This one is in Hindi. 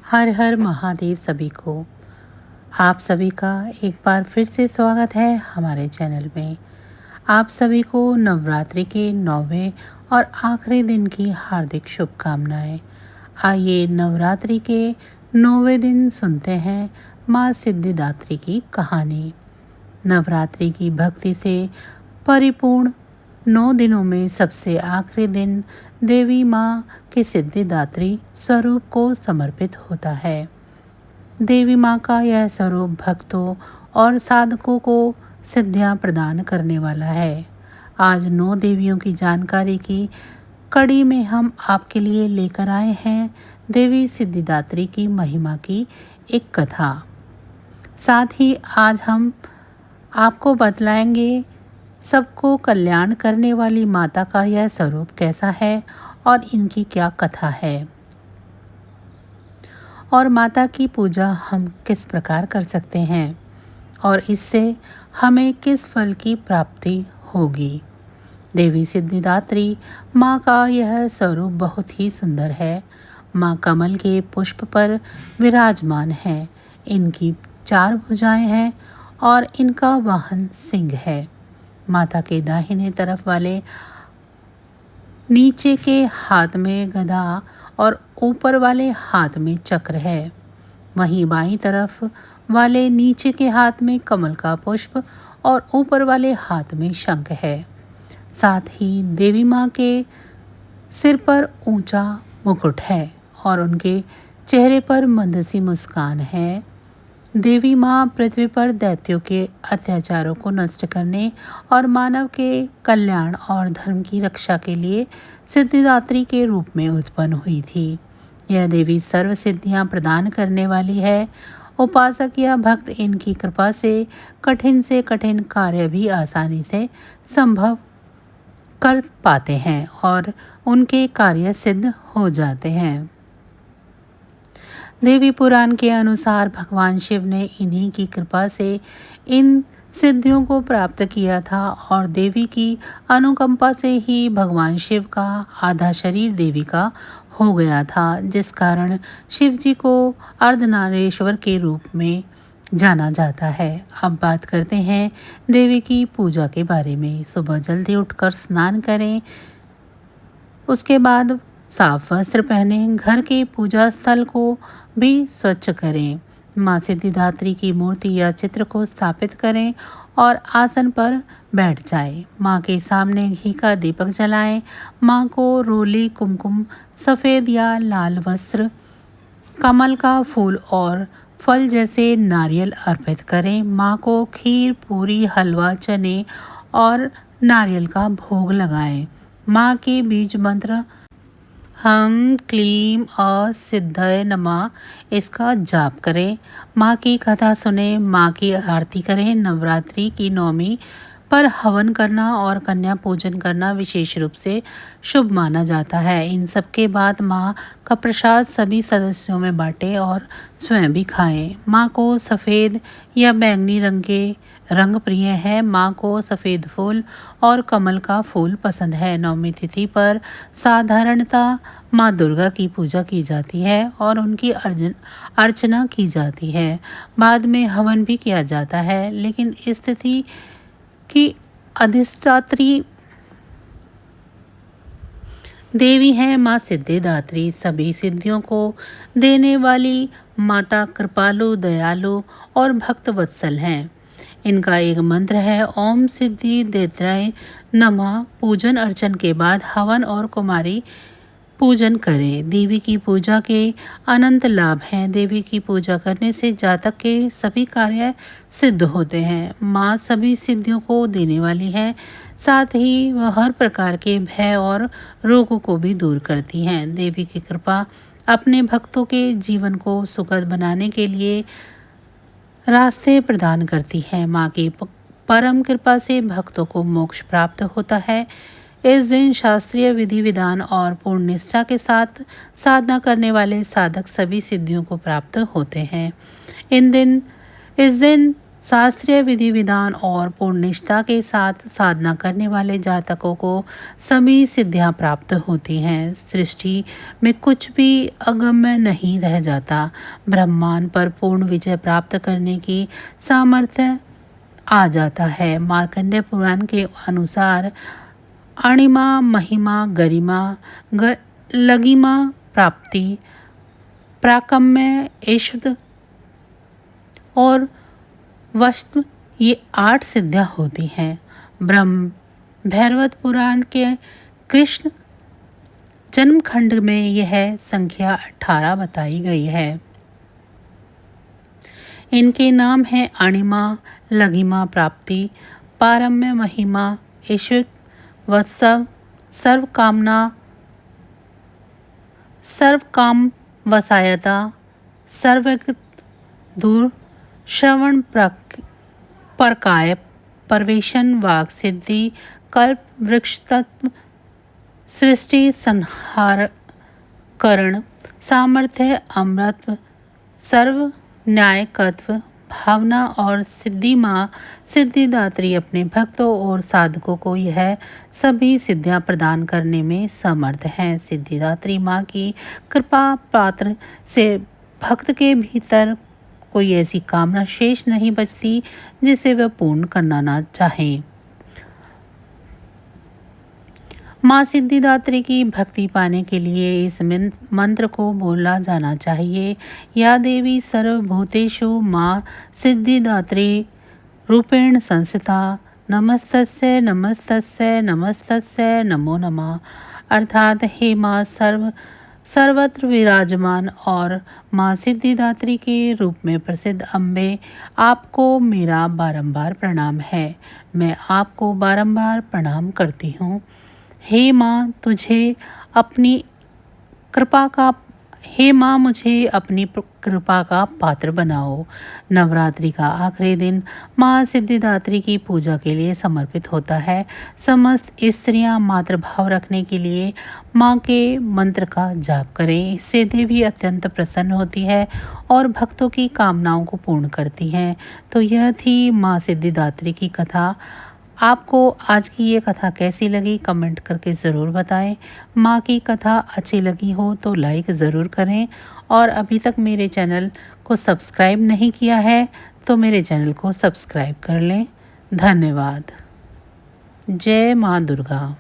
हर हर महादेव सभी को। आप सभी का एक बार फिर से स्वागत है हमारे चैनल में। आप सभी को नवरात्रि के 9वें और आखिरी दिन की हार्दिक शुभकामनाएं। आइए नवरात्रि के 9वें दिन सुनते हैं माँ सिद्धिदात्री की कहानी। नवरात्रि की भक्ति से परिपूर्ण 9 दिनों में सबसे आखिरी दिन देवी माँ के सिद्धिदात्री स्वरूप को समर्पित होता है। देवी माँ का यह स्वरूप भक्तों और साधकों को सिद्धियाँ प्रदान करने वाला है। आज 9 देवियों की जानकारी की कड़ी में हम आपके लिए लेकर आए हैं देवी सिद्धिदात्री की महिमा की एक कथा। साथ ही आज हम आपको बतलाएंगे सबको कल्याण करने वाली माता का यह स्वरूप कैसा है और इनकी क्या कथा है और माता की पूजा हम किस प्रकार कर सकते हैं और इससे हमें किस फल की प्राप्ति होगी। देवी सिद्धिदात्री माँ का यह स्वरूप बहुत ही सुंदर है। माँ कमल के पुष्प पर विराजमान है। इनकी 4 भुजाएं हैं और इनका वाहन सिंह है। माता के दाहिने तरफ वाले नीचे के हाथ में गदा और ऊपर वाले हाथ में चक्र है। वहीं बाईं तरफ वाले नीचे के हाथ में कमल का पुष्प और ऊपर वाले हाथ में शंख है। साथ ही देवी माँ के सिर पर ऊंचा मुकुट है और उनके चेहरे पर मंदसी मुस्कान है। देवी माँ पृथ्वी पर दैत्यों के अत्याचारों को नष्ट करने और मानव के कल्याण और धर्म की रक्षा के लिए सिद्धिदात्री के रूप में उत्पन्न हुई थी। यह देवी सर्व सिद्धियाँ प्रदान करने वाली है। उपासक या भक्त इनकी कृपा से कठिन कार्य भी आसानी से संभव कर पाते हैं और उनके कार्य सिद्ध हो जाते हैं। देवी पुराण के अनुसार भगवान शिव ने इन्हीं की कृपा से इन सिद्धियों को प्राप्त किया था और देवी की अनुकंपा से ही भगवान शिव का आधा शरीर देवी का हो गया था, जिस कारण शिव जी को अर्धनारेश्वर के रूप में जाना जाता है। अब बात करते हैं देवी की पूजा के बारे में। सुबह जल्दी उठकर स्नान करें, उसके बाद साफ वस्त्र पहने, घर के पूजा स्थल को भी स्वच्छ करें। माँ सिद्धिदात्री की मूर्ति या चित्र को स्थापित करें और आसन पर बैठ जाएं। माँ के सामने घी का दीपक जलाएं। माँ को रोली, कुमकुम, सफ़ेद या लाल वस्त्र, कमल का फूल और फल जैसे नारियल अर्पित करें। माँ को खीर, पूरी, हलवा, चने और नारियल का भोग लगाएं। माँ के बीज मंत्र हम क्लीम और सिद्धाय नमः इसका जाप करें। माँ की कथा सुने, माँ की आरती करें। नवरात्रि की 9वीं पर हवन करना और कन्या पूजन करना विशेष रूप से शुभ माना जाता है। इन सब के बाद माँ का प्रसाद सभी सदस्यों में बांटें और स्वयं भी खाएं। माँ को सफ़ेद या बैंगनी रंग के रंग प्रिय है। माँ को सफ़ेद फूल और कमल का फूल पसंद है। 9वीं तिथि पर साधारणतः माँ दुर्गा की पूजा की जाती है और उनकी अर्चना की जाती है। बाद में हवन भी किया जाता है, लेकिन इस तिथि की अधिष्ठात्री देवी है माँ सिद्धिदात्री। सभी सिद्धियों को देने वाली माता कृपालु, दयालु और भक्त वत्सल हैं। इनका एक मंत्र है ओम सिद्धि देत्राय नमः। पूजन अर्चन के बाद हवन और कुमारी पूजन करें। देवी की पूजा के अनंत लाभ हैं। देवी की पूजा करने से जातक के सभी कार्य सिद्ध होते हैं। माँ सभी सिद्धियों को देने वाली है, साथ ही वह हर प्रकार के भय और रोगों को भी दूर करती हैं। देवी की कृपा अपने भक्तों के जीवन को सुखद बनाने के लिए रास्ते प्रदान करती है। माँ की परम कृपा से भक्तों को मोक्ष प्राप्त होता है। इस दिन शास्त्रीय विधि विधान और पूर्ण निष्ठा के साथ साधना करने वाले साधक सभी सिद्धियों को प्राप्त होते हैं। इस दिन शास्त्रीय विधि विधान और पूर्ण निष्ठा के साथ साधना करने वाले जातकों को सभी सिद्धियां प्राप्त होती हैं। सृष्टि में कुछ भी अगम्य नहीं रह जाता। ब्रह्मांड पर पूर्ण विजय प्राप्त करने की सामर्थ्य आ जाता है। मार्कंडेय पुराण के अनुसार अणिमा महिमा गरिमा लगिमा प्राप्ति प्राकम्य ऐश्वर्य और वस्तु ये 8 सिद्धियां होती हैं। ब्रह्म भैरवत पुराण के कृष्ण जन्मखंड में यह संख्या 18 बताई गई है। इनके नाम है अणिमा लघिमा प्राप्ति पारम्य महिमा ऐश्विक वत्सव सर्व काम वसायता सर्वगत दूर श्रवण परकाय परवेशन वाक सिद्धि कल्प वृक्ष तत्व सृष्टि संहार करण सामर्थ्य अमृत सर्व न्यायकत्व भावना और सिद्धि माँ सिद्धिदात्री अपने भक्तों और साधकों को यह सभी सिद्धियां प्रदान करने में समर्थ हैं। सिद्धिदात्री माँ की कृपा पात्र से भक्त के भीतर कोई ऐसी कामना शेष नहीं बचती जिसे वह पूर्ण करना ना चाहे। माँ सिद्धिदात्री की भक्ति पाने के लिए इस मंत्र को बोला जाना चाहिए। या देवी सर्वभूतेषु माँ सिद्धिदात्री रूपेण संस्थिता नमस्तस्य नमस्तस्य नमस्तस्य नमो नमः। अर्थात हे माँ सर्वत्र विराजमान और माँ सिद्धिदात्री के रूप में प्रसिद्ध अम्बे, आपको मेरा बारंबार प्रणाम है। मैं आपको बारंबार प्रणाम करती हूँ। हे माँ मुझे अपनी कृपा का पात्र बनाओ। नवरात्रि का आखिरी दिन माँ सिद्धिदात्री की पूजा के लिए समर्पित होता है। समस्त स्त्रियां मातृभाव रखने के लिए माँ के मंत्र का जाप करें। इससे देवी अत्यंत प्रसन्न होती है और भक्तों की कामनाओं को पूर्ण करती हैं। तो यह थी माँ सिद्धिदात्री की कथा। आपको आज की ये कथा कैसी लगी कमेंट करके ज़रूर बताएं। माँ की कथा अच्छी लगी हो तो लाइक ज़रूर करें और अभी तक मेरे चैनल को सब्सक्राइब नहीं किया है तो मेरे चैनल को सब्सक्राइब कर लें। धन्यवाद। जय माँ दुर्गा।